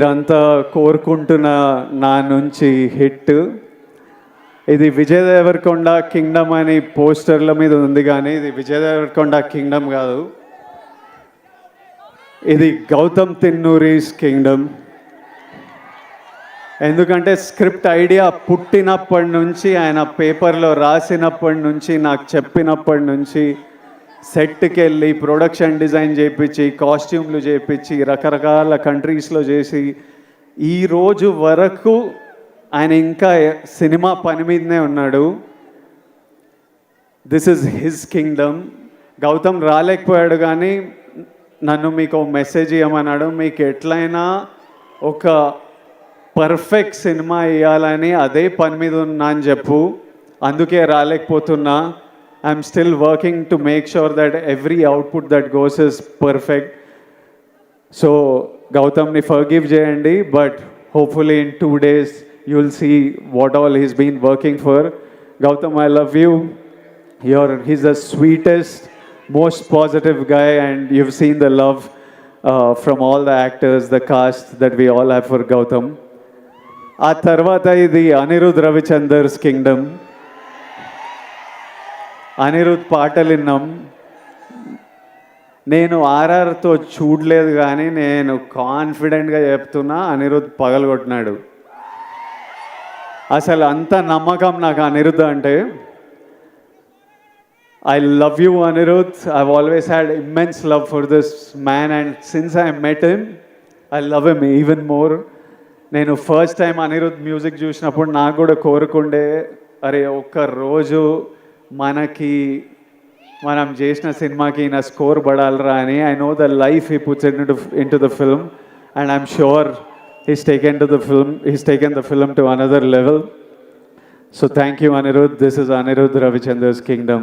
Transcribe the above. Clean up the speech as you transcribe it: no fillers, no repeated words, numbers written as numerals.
ఇదంతా కోరుకుంటున్న నా నుంచి హిట్. ఇది విజయ్ దేవరకొండ కింగ్డమ్ అని పోస్టర్ల మీద ఉంది, కానీ ఇది విజయ్ దేవరకొండ కింగ్డమ్ కాదు, ఇది గౌతమ్ తిన్నూరీస్ కింగ్డమ్. ఎందుకంటే స్క్రిప్ట్ ఐడియా పుట్టినప్పటి నుంచి, ఆయన పేపర్లో రాసినప్పటి నుంచి, నాకు చెప్పినప్పటి నుంచి, సెట్కి వెళ్ళి ప్రొడక్షన్ డిజైన్ చేయించి, కాస్ట్యూమ్లు చేయించి, రకరకాల కంట్రీస్లో చేసి, ఈరోజు వరకు ఆయన ఇంకా సినిమా పని మీదనే ఉన్నాడు. This is his kingdom. Gautam రాలేకపోయాడు, కానీ నన్ను మీకు మెసేజ్ ఇవ్వమన్నాడు. మీకు ఎట్లయినా ఒక పర్ఫెక్ట్ సినిమా ఇవ్వాలని అదే పని మీద ఉన్నా అని చెప్పు. అందుకే రాలేకపోతున్నా. I'm still working to make sure that every output that goes is perfect. So Gautamni forgive jayandi, but hopefully in 2 days you'll see what all he's been working for. Gautam, I love you. He's the sweetest, most positive guy, and you've seen the love from all the actors, the cast that we all have for Gautam. ఆ తర్వాత ఇది Anirudh రవిచందర్స్ Kingdom. Anirudh పాటలు విన్నాం. నేను ఆర్ఆర్తో చూడలేదు, కానీ నేను కాన్ఫిడెంట్గా చెప్తున్నా, అనిరుద్ పగలగొట్టినాడు. అసలు అంత నమ్మకం నాకు అనిరుద్ అంటే. I love you Anirudh. I've always had immense love for this man, and since I met him I love him even more. నేను ఫస్ట్ టైం అనిరుద్ మ్యూజిక్ చూసినప్పుడు నాకు కూడా కోరుకుండే, అరే ఒక్కరోజు మనకి మనం చేసిన సినిమాకి నా స్కోర్ పడాలరా అని. I know the life he puts in to the film, and I'm sure he's taken the film to another level. So thank you Anirudh. This is Anirudh Ravichandra's Kingdom.